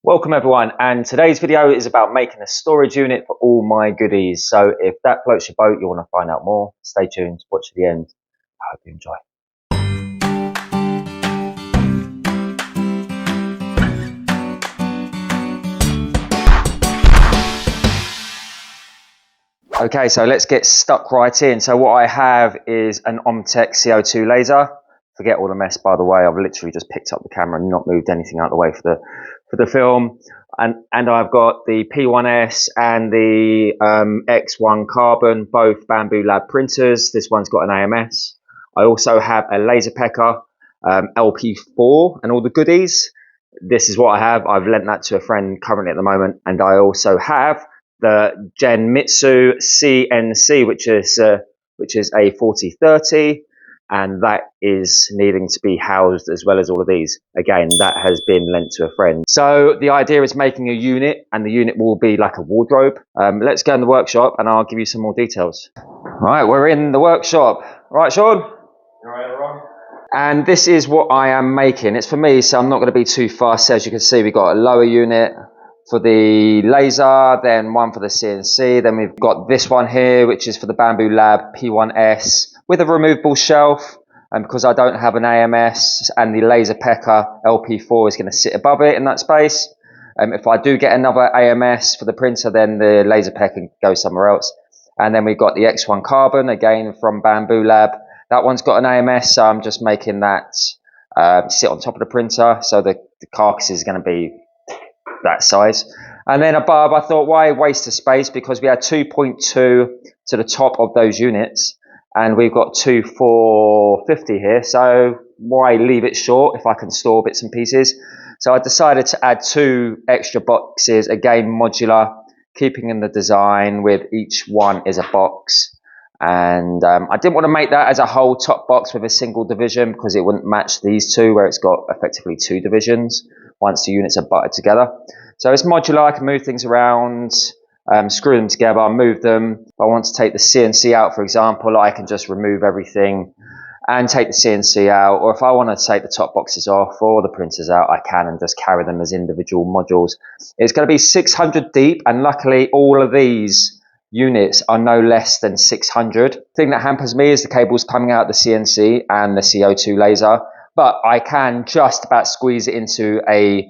Welcome everyone, and today's video is about making a storage unit for all my goodies. So if that floats your boat, you want to find out more, stay tuned, watch to the end. I hope you enjoy. Okay, so let's get stuck right in. So what I have is an Omtech CO2 laser. Forget all the mess, by the way. I've literally just picked up the camera and not moved anything out of the way for the film. And I've got the P1S and the X1 Carbon, both Bambu Lab printers. This one's got an AMS. I also have a Laserpecker LP4 and all the goodies. This is what I have. I've lent that to a friend currently at the moment. And I also have the Genmitsu CNC, which is a 4030. And that is needing to be housed as well as all of these. Again, that has been lent to a friend. So the idea is making a unit, and the unit will be like a wardrobe. Let's go in the workshop and I'll give you some more details. All right, we're in the workshop. All right, Sean? All right, everyone. And this is what I am making. It's for me, so I'm not going to be too fast. As you can see, we've got a lower unit for the laser, then one for the CNC. Then we've got this one here, which is for the Bambu Lab P1S with a removable shelf. And because I don't have an AMS, and the Laserpecker LP4 is going to sit above it in that space. If I do get another AMS for the printer, then the Laserpecker can go somewhere else. And then we've got the X1 Carbon, again from Bambu Lab. That one's got an AMS, so I'm just making that sit on top of the printer. So the carcass is going to be that size. And then above, I thought, why waste the space? Because we had 2.2 to the top of those units. And we've got 2 450 here, so why leave it short if I can store bits and pieces? So I decided to add 2 extra boxes, again modular, keeping in the design with each one is a box. And I didn't want to make that as a whole top box with a single division because it wouldn't match these two where it's got effectively 2 divisions once the units are butted together. So it's modular, I can move things around. Screw them together, move them. If I want to take the CNC out, for example, I can just remove everything and take the CNC out. Or if I want to take the top boxes off or the printers out, I can and just carry them as individual modules. It's going to be 600 deep, and luckily all of these units are no less than 600. The thing that hampers me is the cables coming out of the CNC and the CO2 laser, but I can just about squeeze it into a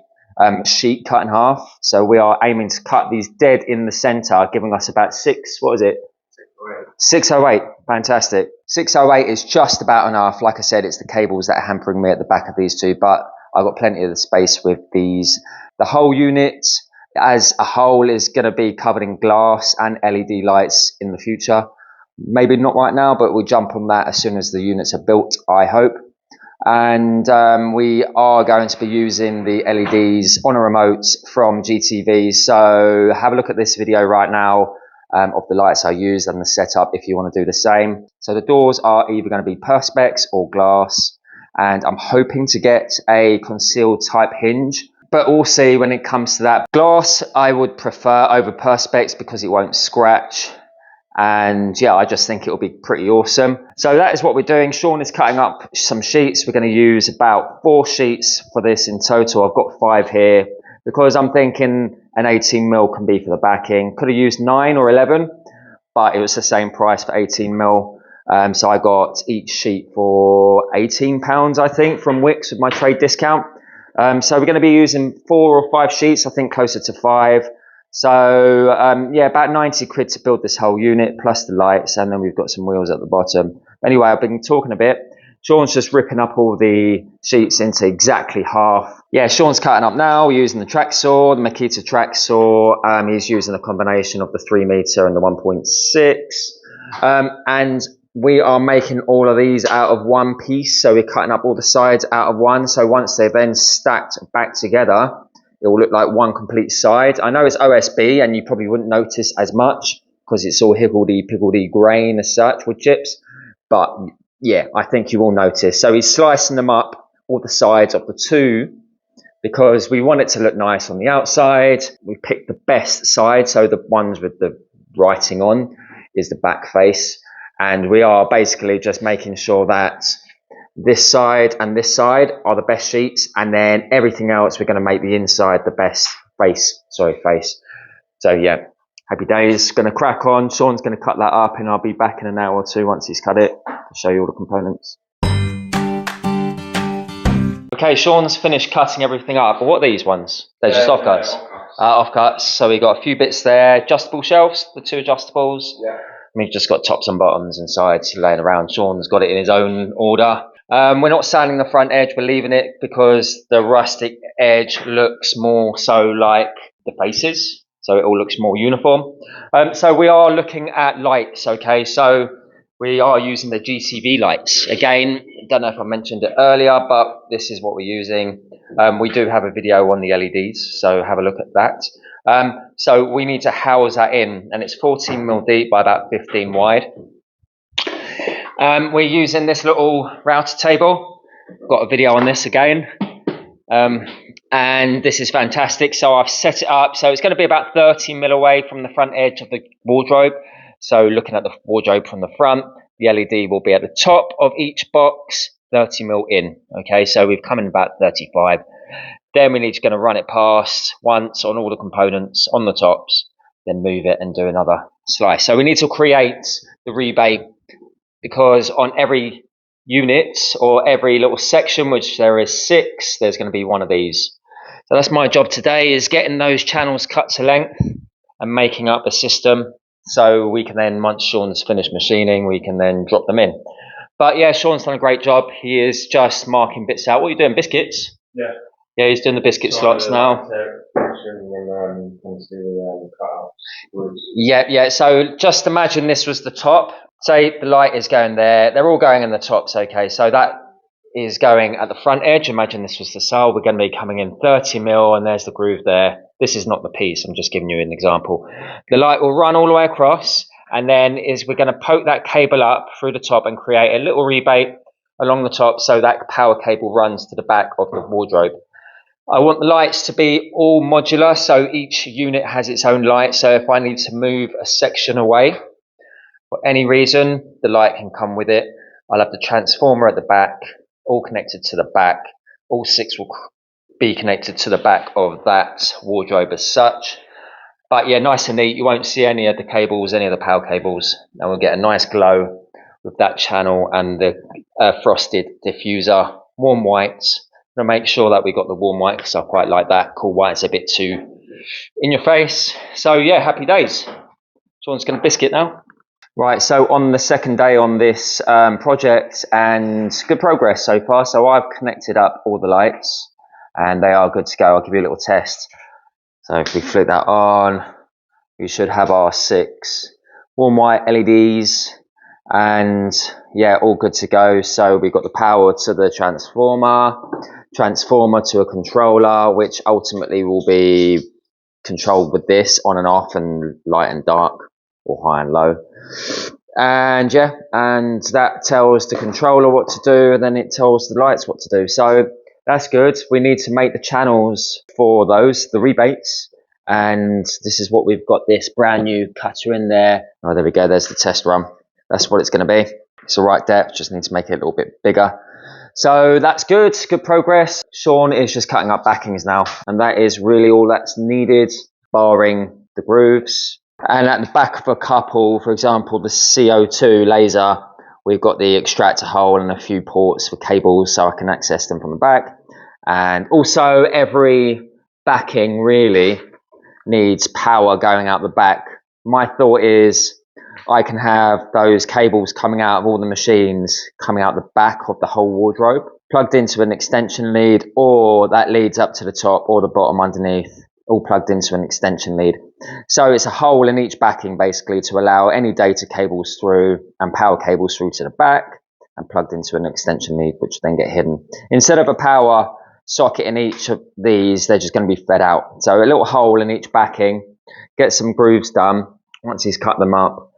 sheet cut in half. So we are aiming to cut these dead in the center, giving us about 608. Fantastic. 608 is just about enough. Like I said, it's the cables that are hampering me at the back of these two, but I've got plenty of the space with these. The whole unit as a whole is going to be covered in glass and LED lights in the future. Maybe not right now, but we'll jump on that as soon as the units are built, I hope. And we are going to be using the LEDs on a remote from GTV. So have a look at this video right now of the lights I use and the setup if you want to do the same. So the doors are either going to be perspex or glass, and I'm hoping to get a concealed type hinge, but we'll see when it comes to that. Glass I would prefer over perspex because it won't scratch. And yeah, I just think it will be pretty awesome. So that is what we're doing. Sean is cutting up some sheets. We're going to use about 4 sheets for this in total. I've got 5 here because I'm thinking an 18mm can be for the backing. Could have used 9 or 11, but it was the same price for 18mm. So I got each sheet for £18, I think, from Wix with my trade discount. So we're going to be using 4 or 5 sheets, I think closer to 5. So yeah, about 90 quid to build this whole unit plus the lights, and then we've got some wheels at the bottom. Anyway, I've been talking a bit. Sean's just ripping up all the sheets into exactly half. Yeah, Sean's cutting up now using the track saw, the Makita track saw. He's using a combination of the 3mm and the 1.6. And we are making all of these out of one piece. So we're cutting up all the sides out of one. So once they're then stacked back together, it will look like one complete side. I know it's OSB and you probably wouldn't notice as much because it's all higgledy-piggledy grain as such with chips. But yeah, I think you will notice. So he's slicing them up, all the sides of the 2, because we want it to look nice on the outside. We picked the best side, so the ones with the writing on is the back face. And we are basically just making sure that this side and this side are the best sheets, and then everything else we're going to make the inside the best face. So yeah, happy days. Going to crack on. Sean's going to cut that up, and I'll be back in an hour or two once he's cut it to show you all the components. Okay, Sean's finished cutting everything up. But what are these ones? They're just offcuts. Offcuts. So we got a few bits there. Adjustable shelves, the 2 adjustables. Yeah. We've just got tops and bottoms and sides laying around. Sean's got it in his own order. We're not sanding the front edge. We're leaving it because the rustic edge looks more so like the faces. So it all looks more uniform. So we are looking at lights. Okay, so we are using the GCV lights. Again, don't know if I mentioned it earlier, but this is what we're using. We do have a video on the LEDs, so have a look at that. So we need to house that in, and it's 14mm deep by about 15 wide. We're using this little router table. Got a video on this again. And this is fantastic. So I've set it up. So it's going to be about 30mm away from the front edge of the wardrobe. So looking at the wardrobe from the front, the LED will be at the top of each box, 30mm in. Okay, so we've come in about 35. Then we're going to run it past once on all the components on the tops, then move it and do another slice. So we need to create the rebate, because on every unit or every little section, which there is 6, there's going to be one of these. So that's my job today, is getting those channels cut to length and making up a system. So we can then, once Sean's finished machining, we can then drop them in. But yeah, Sean's done a great job. He is just marking bits out. What are you doing, biscuits? Yeah. Yeah, he's doing the biscuit slots now. Yeah, so just imagine this was the top. Say the light is going there. They're all going in the tops, okay? So that is going at the front edge. Imagine this was the sail. We're going to be coming in 30mm, and there's the groove there. This is not the piece. I'm just giving you an example. The light will run all the way across, and then we're going to poke that cable up through the top and create a little rebate along the top, so that power cable runs to the back of the wardrobe. I want the lights to be all modular, so each unit has its own light. So if I need to move a section away for any reason, the light can come with it. I'll have the transformer at the back, all connected to the back. All 6 will be connected to the back of that wardrobe as such. But yeah, nice and neat. You won't see any of the cables, any of the power cables, and we'll get a nice glow with that channel and the frosted diffuser, warm whites. I'm going to make sure that we got the warm white, because I quite like that. Cool white's a bit too in your face. So yeah, happy days. Sean's going to biscuit now. Right, so on the second day on this project, and good progress so far. So I've connected up all the lights and they are good to go. I'll give you a little test. So if we flick that on, we should have our 6 warm white LEDs, and yeah, all good to go. So we've got the power to the transformer to a controller, which ultimately will be controlled with this on and off, and light and dark, or high and low. And yeah, and that tells the controller what to do, and then it tells the lights what to do. So that's good. We need to make the channels for those, the rebates, and this is what we've got, this brand new cutter in there. Oh, there we go, there's the test run. That's what it's going to be. It's the right depth, just need to make it a little bit bigger. So that's good progress. Sean is just cutting up backings now, and that is really all that's needed, barring the grooves. And at the back of a couple, for example, the CO2 laser, we've got the extractor hole and a few ports for cables, so I can access them from the back. And also every backing really needs power going out the back. My thought is I can have those cables coming out of all the machines, coming out the back of the whole wardrobe, plugged into an extension lead, or that leads up to the top or the bottom underneath, all plugged into an extension lead. So it's a hole in each backing basically to allow any data cables through and power cables through to the back, and plugged into an extension lead, which then get hidden. Instead of a power socket in each of these, they're just going to be fed out. So a little hole in each backing, get some grooves done. Once he's cut them up,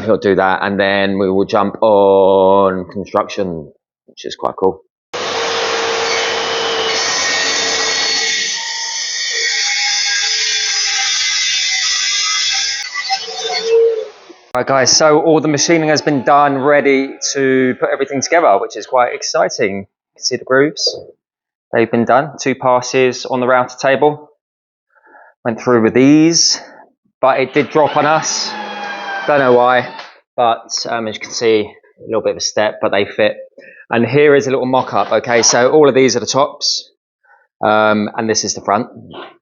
he'll do that, and then we will jump on construction, which is quite cool. Right guys, so all the machining has been done, ready to put everything together, which is quite exciting. You can see the grooves, they've been done, 2 passes on the router table. Went through with these, but it did drop on us. Don't know why, but as you can see, a little bit of a step, but they fit. And here is a little mock-up. Okay, so all of these are the tops, and this is the front.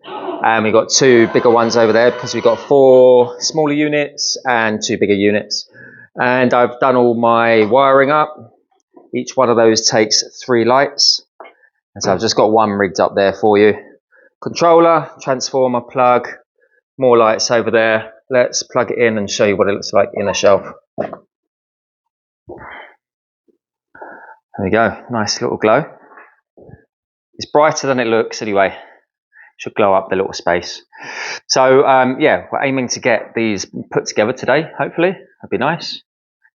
And we've got two bigger ones over there because we've got 4 smaller units and 2 bigger units. And I've done all my wiring up. Each one of those takes 3 lights. And so I've just got one rigged up there for you. Controller, transformer, plug, more lights over there. Let's plug it in and show you what it looks like in a shelf. There we go, nice little glow. It's brighter than it looks anyway. Should glow up the little space. So yeah, we're aiming to get these put together today, hopefully. That'd be nice.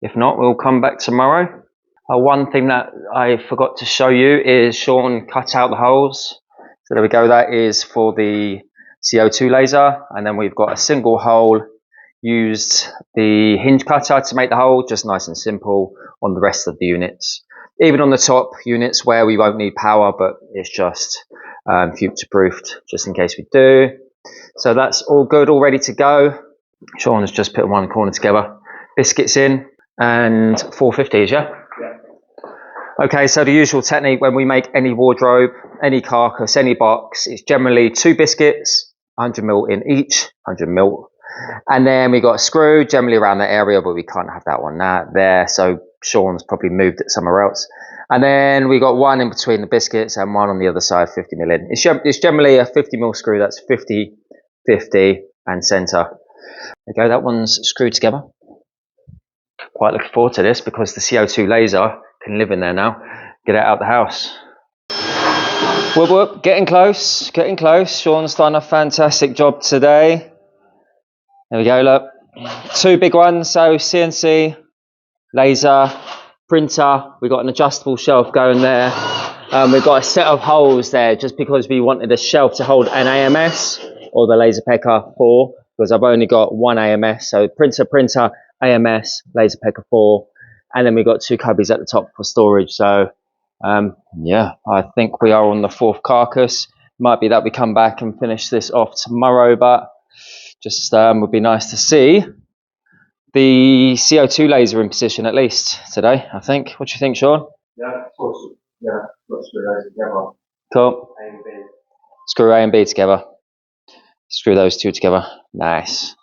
If not, we'll come back tomorrow. One thing that I forgot to show you is Sean cut out the holes. So there we go, that is for the CO2 laser. And then we've got a single hole, used the hinge cutter to make the hole, just nice and simple on the rest of the units. Even on the top units where we won't need power, but it's just future-proofed, just in case we do. So that's all good, all ready to go. Sean's just put one corner together. Biscuits in, and 450s, yeah? Okay, so the usual technique when we make any wardrobe, any carcass, any box, it's generally 2 biscuits, 100mm in each, 100mm. And then we got a screw, generally around that area, but we can't have that one there. So Sean's probably moved it somewhere else. And then we got one in between the biscuits and one on the other side, 50mm in. It's generally a 50mm screw, that's 50, 50, and centre. There you go, that one's screwed together. Quite looking forward to this because the CO2 laser can live in there now. Get it out the house. Whoop whoop, getting close, getting close. Sean's done a fantastic job today. There we go, look. 2 big ones, so CNC, laser, printer. We've got an adjustable shelf going there. We've got a set of holes there just because we wanted a shelf to hold an AMS or the Laserpecker 4, because I've only got one AMS. So printer, AMS, Laserpecker 4. And then we've got 2 cubbies at the top for storage. So yeah, I think we are on the 4th carcass. Might be that we come back and finish this off tomorrow, but just would be nice to see the CO2 laser in position at least today, I think. What do you think, Sean? Yeah, of course. Yeah, got screw those together. Cool. A and B. Screw A and B together. Screw those 2 together. Nice.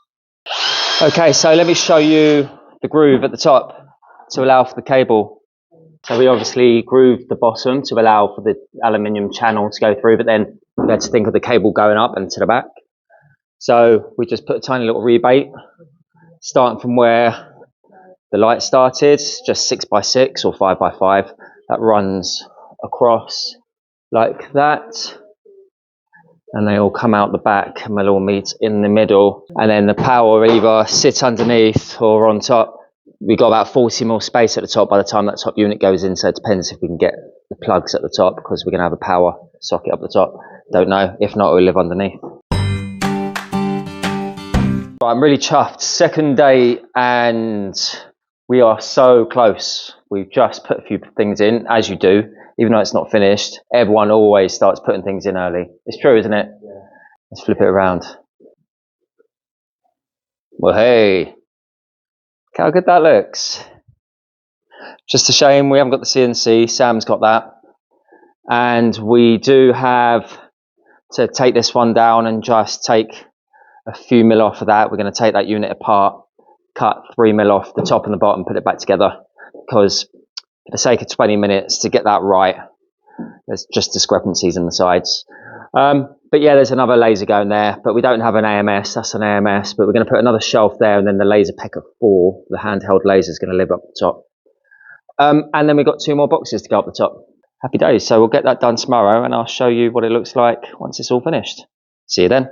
Okay, so let me show you the groove at the top to allow for the cable. So we obviously grooved the bottom to allow for the aluminium channel to go through, but then we had to think of the cable going up and to the back. So we just put a tiny little rebate, starting from where the light started, just 6x6 or 5x5. That runs across like that. And they all come out the back and they'll all meet in the middle. And then the power will either sit underneath or on top. We got about 40mm space at the top by the time that top unit goes in, so it depends if we can get the plugs at the top, because we're going to have a power socket up the top. Don't know. If not, we'll live underneath. I'm really chuffed. 2nd day and we are so close. We've just put a few things in, as you do, even though it's not finished. Everyone always starts putting things in early. It's true, isn't it? Yeah. Let's flip it around. Well, hey, look how good that looks. Just a shame we haven't got the CNC. Sam's got that. And we do have to take this one down and just take a few mil off of that. We're going to take that unit apart, cut 3mm off the top and the bottom, put it back together, because for the sake of 20 minutes to get that right, there's just discrepancies in the sides. But yeah, there's another laser going there, but we don't have an AMS. That's an AMS, but we're going to put another shelf there, and then the Laserpecker 4, the handheld laser, is going to live up the top. And then we've got 2 more boxes to go up the top. Happy days. So we'll get that done tomorrow, and I'll show you what it looks like once it's all finished. See you then.